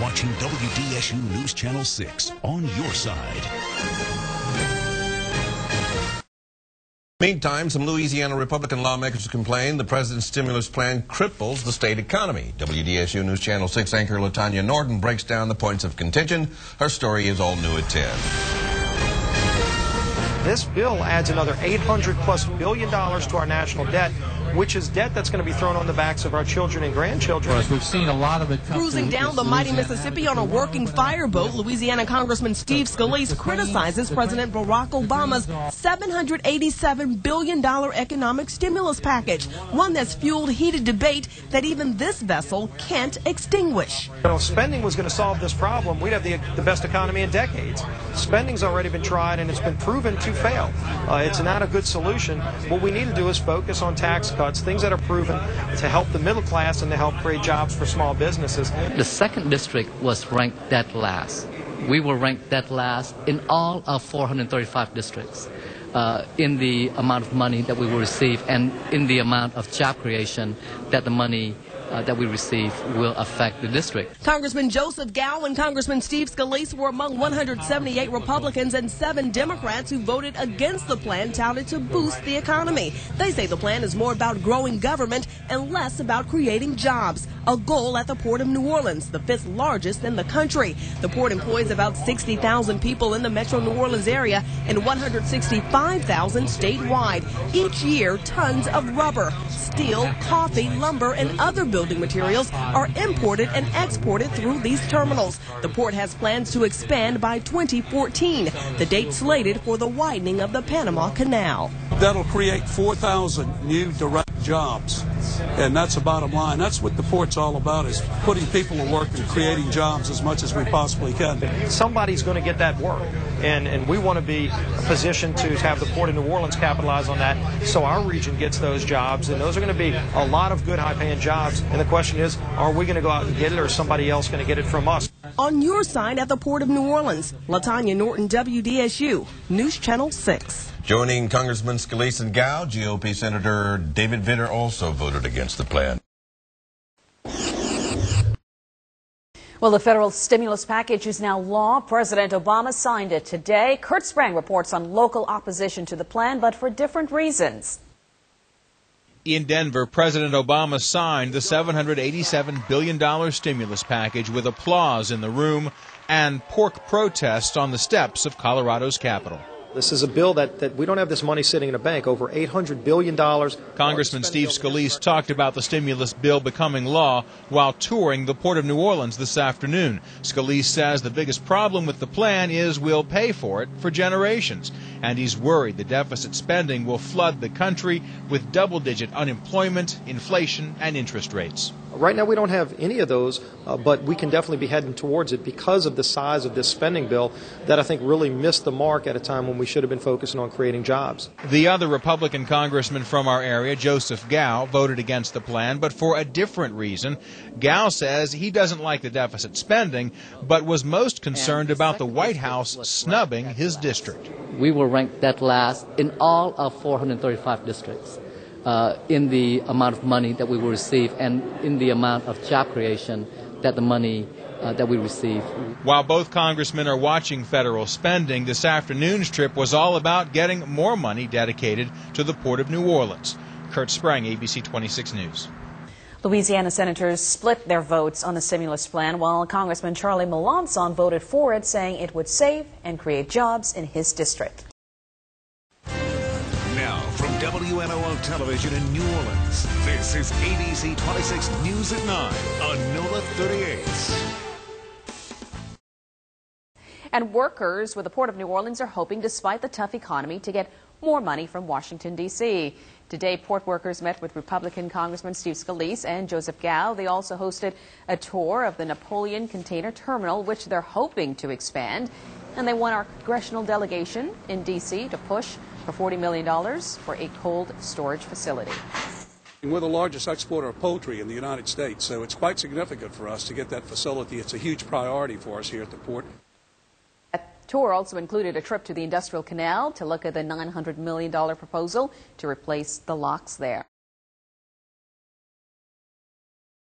watching WDSU News Channel 6 on your side. Meantime, some Louisiana Republican lawmakers complain the president's stimulus plan cripples the state economy. WDSU News Channel 6 anchor LaTanya Norton breaks down the points of contention. Her story is all new at 10. This bill adds another $800+ billion to our national debt, which is debt that's going to be thrown on the backs of our children and grandchildren. Of course, we've seen a lot of it cruising down the mighty Mississippi on a working fireboat. Louisiana Congressman Steve Scalise criticizes President Barack Obama's $787 billion economic stimulus package, one that's fueled heated debate that even this vessel can't extinguish. If spending was going to solve this problem, we'd have the best economy in decades. Spending's already been tried and it's been proven to fail. It's not a good solution. What we need to do is focus on tax cuts, things that are proven to help the middle class and to help create jobs for small businesses. The second district was ranked dead last. We were ranked dead last in all of 435 districts in the amount of money that we will receive and in the amount of job creation that the money that we receive will affect the district. Congressman Joseph Gow and Congressman Steve Scalise were among 178 Republicans and 7 Democrats who voted against the plan touted to boost the economy. They say the plan is more about growing government and less about creating jobs, a goal at the Port of New Orleans, the 5th largest in the country. The port employs about 60,000 people in the metro New Orleans area and 165,000 statewide. Each year, tons of rubber, steel, coffee, lumber, and other building materials are imported and exported through these terminals. The port has plans to expand by 2014, the date slated for the widening of the Panama Canal. That'll create 4,000 new direct jobs, and that's the bottom line. That's what the port's all about, is putting people to work and creating jobs as much as we possibly can. Somebody's going to get that work, and we want to be positioned to have the Port of New Orleans capitalize on that so our region gets those jobs, and those are going to be a lot of good high-paying jobs. And the question is, are we going to go out and get it, or is somebody else going to get it from us? On your side at the Port of New Orleans, LaTanya Norton, WDSU, News Channel 6. Joining Congressman Scalise and Gow, GOP Senator David Vitter also voted against the plan. Well, the federal stimulus package is now law. President Obama signed it today. Kurt Sprang reports on local opposition to the plan, but for different reasons. In Denver, President Obama signed the $787 billion stimulus package with applause in the room and pork protests on the steps of Colorado's Capitol. This is a bill that we don't have this money sitting in a bank, over $800 billion. Congressman Steve Scalise talked about the stimulus bill becoming law while touring the Port of New Orleans this afternoon. Scalise says the biggest problem with the plan is we'll pay for it for generations. And he's worried the deficit spending will flood the country with double-digit unemployment, inflation, and interest rates. Right now we don't have any of those, but we can definitely be heading towards it because of the size of this spending bill that I think really missed the mark at a time when we should have been focusing on creating jobs. The other Republican congressman from our area, Joseph Gow, voted against the plan, but for a different reason. Gow says he doesn't like the deficit spending, but was most concerned about the White House snubbing his district. We were ranked dead last in all of 435 districts. In the amount of money that we will receive and in the amount of job creation that the money that we receive. While both congressmen are watching federal spending, this afternoon's trip was all about getting more money dedicated to the Port of New Orleans. Kurt Sprang, ABC 26 News. Louisiana senators split their votes on the stimulus plan, while Congressman Charlie Melanson voted for it, saying it would save and create jobs in his district. From WNOO Television in New Orleans, this is ABC 26 News at 9 on NOLA 38. And workers with the Port of New Orleans are hoping, despite the tough economy, to get more money from Washington, D.C. Today, port workers met with Republican Congressman Steve Scalise and Joseph Gow. They also hosted a tour of the Napoleon Container Terminal, which they're hoping to expand. And they want our congressional delegation in D.C. to push for $40 million for a cold storage facility. We're the largest exporter of poultry in the United States, so it's quite significant for us to get that facility. It's a huge priority for us here at the port. That tour also included a trip to the Industrial Canal to look at the $900 million proposal to replace the locks there.